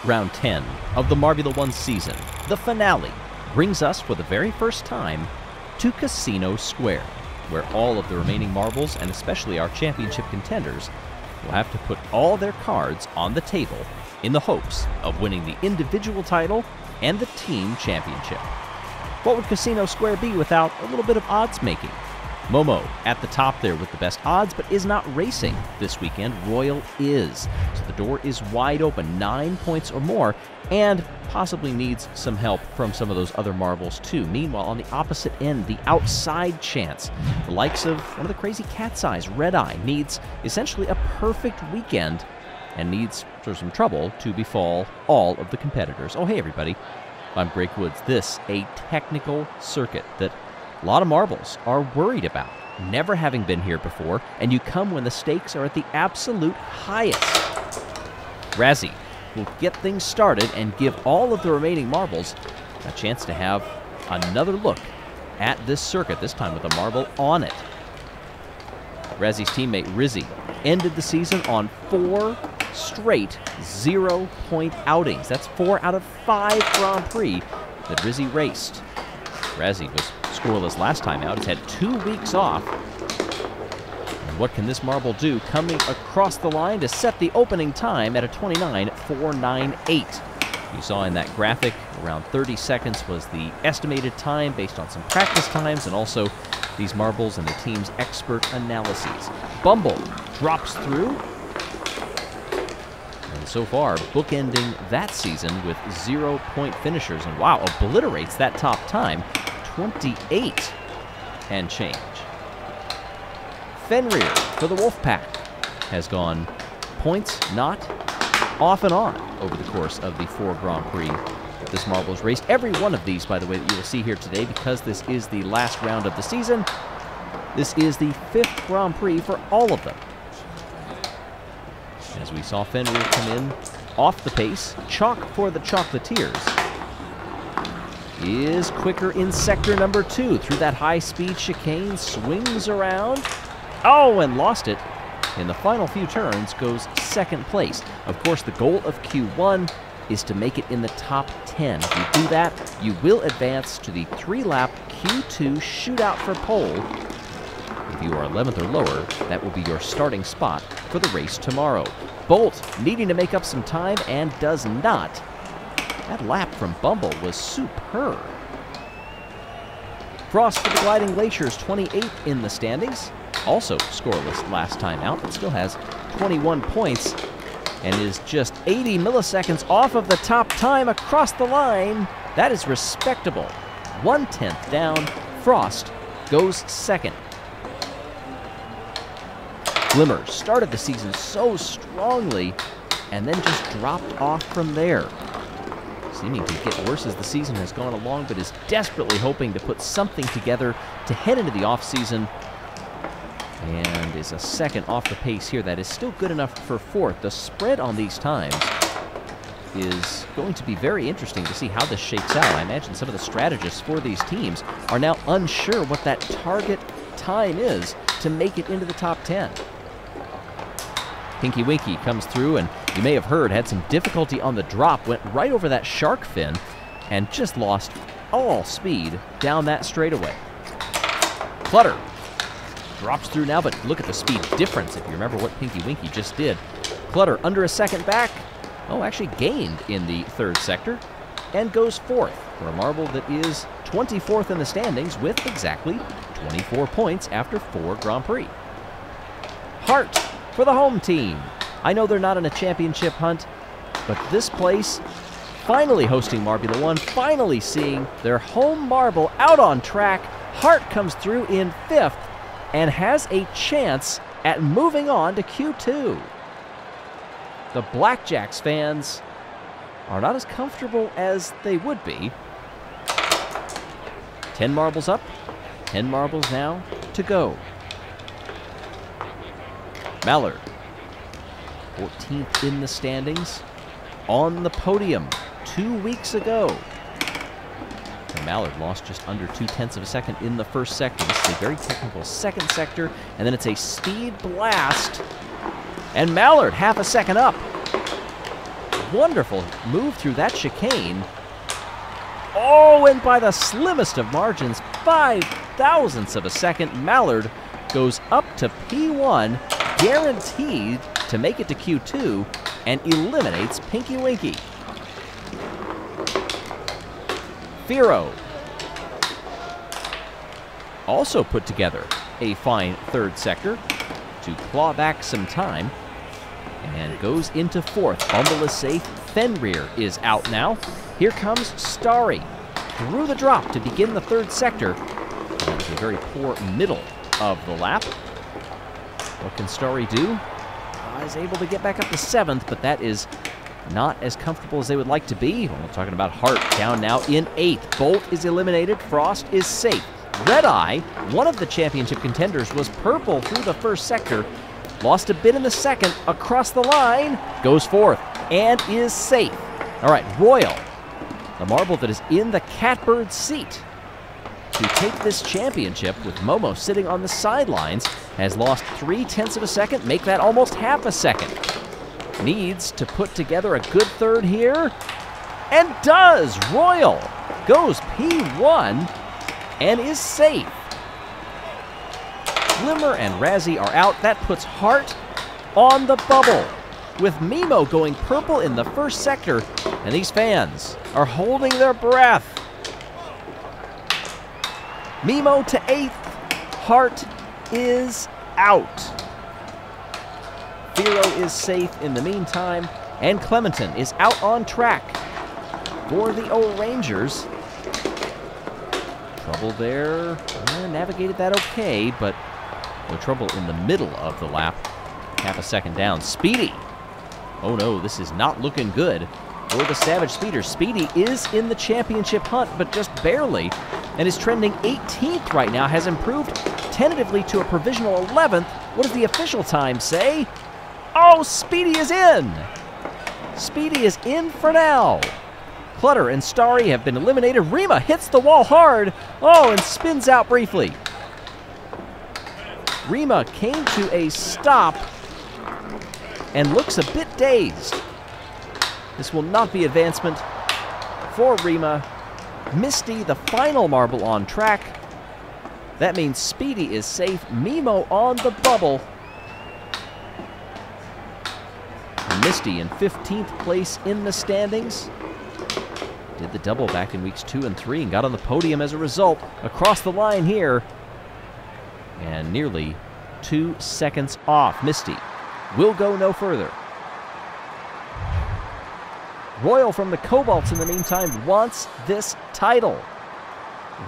Round 10 of the Marbula One season, the finale, brings us for the very first time to Casino Square, where all of the remaining marbles, and especially our championship contenders, will have to put all their cards on the table in the hopes of winning the individual title and the team championship. What would Casino Square be without a little bit of odds making? Momo at the top there with the best odds, but is not racing this weekend. Royal is. So the door is wide open, 9 points or more, and possibly needs some help from some of those other marbles too. Meanwhile, on the opposite end, the outside chance, the likes of one of the crazy cat's eyes, Red Eye, needs essentially a perfect weekend and needs some trouble to befall all of the competitors. Oh, hey everybody, I'm Greg Woods. This, a technical circuit that a lot of marbles are worried about, never having been here before, and you come when the stakes are at the absolute highest. Razzie will get things started and give all of the remaining marbles a chance to have another look at this circuit, this time with a marble on it. Razzie's teammate Rizzy ended the season on 4 straight 0-point outings. That's 4 out of 5 Grand Prix that Rizzy raced. Razzie was scoreless last time out. He's had 2 weeks off. And what can this marble do coming across the line to set the opening time at a 29.498? You saw in that graphic around 30 seconds was the estimated time based on some practice times and also these marbles and the team's expert analyses. Bumble drops through. And so far, bookending that season with 0-point finishers. And wow, obliterates that top time. 28 and change. Fenrir for the Wolfpack has gone points not off and on over the course of the 4 Grand Prix that this marble has raced. Every one of these, by the way, that you will see here today, because this is the last round of the season, this is the 5th Grand Prix for all of them. As we saw Fenrir come in off the pace, chalk for the Chocolatiers is quicker in sector number 2 through that high-speed chicane, swings around, oh, and lost it in the final few turns, goes 2nd place. Of course, the goal of Q1 is to make it in the top 10. If you do that, you will advance to the 3-lap Q2 shootout for pole. If you are 11th or lower, that will be your starting spot for the race tomorrow. Bolt needing to make up some time and does not. That lap from Bumble was superb. Frost for the Gliding Glaciers, 28 in the standings. Also scoreless last time out, but still has 21 points and is just 80 milliseconds off of the top time across the line. That is respectable. 1/10 down. Frost goes 2nd. Glimmer started the season so strongly and then just dropped off from there. Seeming to get worse as the season has gone along, but is desperately hoping to put something together to head into the off-season, and is a 2nd off the pace here. That is still good enough for 4th. The spread on these times is going to be very interesting to see how this shakes out. I imagine some of the strategists for these teams are now unsure what that target time is to make it into the top 10. Pinky Winky comes through, and you may have heard, had some difficulty on the drop, went right over that shark fin, and just lost all speed down that straightaway. Clutter drops through now, but look at the speed difference if you remember what Pinky Winky just did. Clutter under a 2nd back, oh, actually gained in the 3rd sector, and goes 4th for a marble that is 24th in the standings with exactly 24 points after 4 Grand Prix. Hart for the home team. I know they're not in a championship hunt, but this place, finally hosting Marbula One, finally seeing their home marble out on track. Hart comes through in 5th and has a chance at moving on to Q2. The Blackjacks fans are not as comfortable as they would be. 10 marbles up, 10 marbles now to go. Mallard, 14th in the standings, on the podium 2 weeks ago. And Mallard lost just under 0.2 of a second in the 1st sector. This is a very technical 2nd sector, and then it's a speed blast, and Mallard half a second up. wonderful move through that chicane. Oh, and by the slimmest of margins, 0.05 of a second, Mallard goes up to P1, guaranteed to make it to Q2, and eliminates Pinky Winky. Firo also put together a fine third sector to claw back some time and goes into fourth. Bumble is safe. Fenrir is out now. Here comes Starry through the drop to begin the third sector. That was a very poor middle of the lap. What can Starry do? Is able to get back up to seventh, but that is not as comfortable as they would like to be. We're talking about Hart down now in eighth. Bolt is eliminated. Frost is safe. Red Eye, one of the championship contenders, was purple through the first sector. Lost a bit in the second. Across the line, goes fourth, and is safe. All right, Royal, the marble that is in the catbird seat to take this championship with Momo sitting on the sidelines, has lost 0.3 of a second, make that almost half a second. Needs to put together a good third here, and does. Royal goes P1 and is safe. Glimmer and Razzie are out. That puts Hart on the bubble, with Mimo going purple in the first sector, and these fans are holding their breath. Mimo to eighth. Hart is out. Firo is safe in the meantime, and Clementon is out on track for the O-Rangers. Trouble there. Navigated that okay, but no trouble in the middle of the lap. Half a second down. Speedy. Oh no, this is not looking good for the Savage Speeders. Speedy is in the championship hunt, but just barely, and is trending 18th right now. Has improved tentatively to a provisional 11th. What does the official time say? Oh, Speedy is in! Speedy is in for now. Clutter and Starry have been eliminated. Rima hits the wall hard. Oh, and spins out briefly. Rima came to a stop and looks a bit dazed. This will not be advancement for Rima. Misty, the final marble on track. That means Speedy is safe. Mimo on the bubble. Misty in 15th place in the standings. Did the double back in weeks 2 and 3 and got on the podium as a result. Across the line here. And nearly 2 seconds off. Misty will go no further. Royal from the Cobalts, in the meantime, wants this title.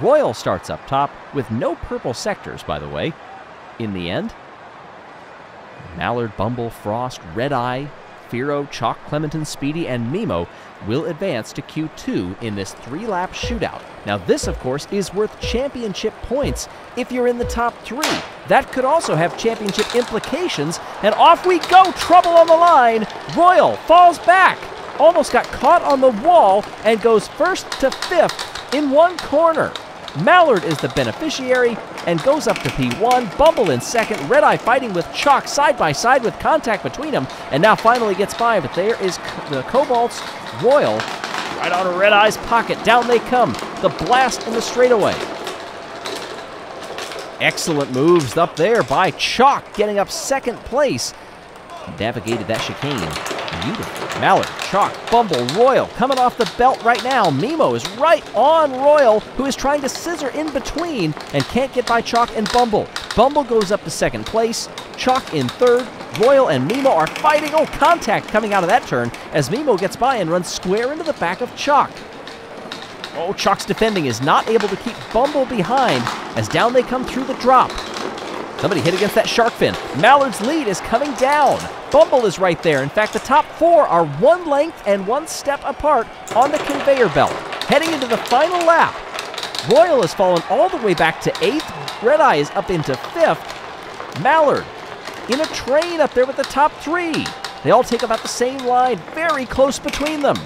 Royal starts up top with no purple sectors, by the way, in the end. Mallard, Bumble, Frost, Red Eye, Firo, Chalk, Clementon, Speedy, and Mimo will advance to Q2 in this 3-lap shootout. Now this, of course, is worth championship points if you're in the top 3. That could also have championship implications, and off we go! Trouble on the line! Royal falls back! Almost got caught on the wall and goes first to 5th in one corner. Mallard is the beneficiary and goes up to P1. Bumble in second. Red Eye fighting with Chalk side by side with contact between them, and now finally gets by. But there is the Cobalt's Royal right on Red Eye's pocket. Down they come. The blast in the straightaway. Excellent moves up there by Chalk, getting up second place. Navigated that chicane beautifully. Mallard, Chalk, Bumble, Royal coming off the belt right now. Mimo is right on Royal, who is trying to scissor in between and can't get by Chalk and Bumble. Bumble goes up to second place. Chalk in third. Royal and Mimo are fighting. Oh, contact coming out of that turn as Mimo gets by and runs square into the back of Chalk. Oh, Chalk's defending is not able to keep Bumble behind as down they come through the drop. Somebody hit against that shark fin. Mallard's lead is coming down. Bumble is right there. In fact, the top 4 are 1 length and 1 step apart on the conveyor belt. Heading into the final lap, Royal has fallen all the way back to 8th. Red Eye is up into 5th. Mallard in a train up there with the top 3. They all take about the same line, very close between them.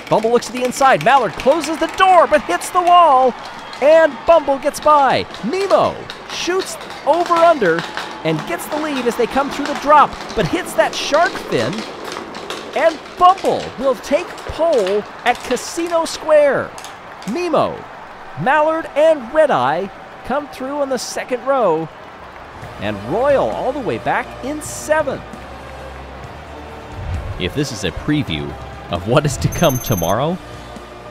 Bumble looks to the inside. Mallard closes the door but hits the wall, and Bumble gets by. Mimo shoots over under and gets the lead as they come through the drop, but hits that shark fin And Bumble will take pole at Casino Square. Nemo, Mallard, and Redeye come through on the second row. And Royal all the way back in 7th. If this is a preview of what is to come tomorrow,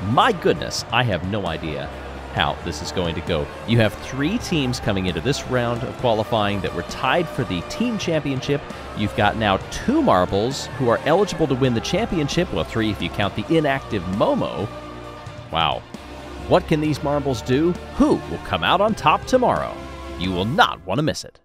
my goodness, I have no idea how this is going to go. You have 3 teams coming into this round of qualifying that were tied for the team championship. You've got now 2 marbles who are eligible to win the championship. Well, 3 if you count the inactive Momo. Wow. What can these marbles do? Who will come out on top tomorrow? You will not want to miss it.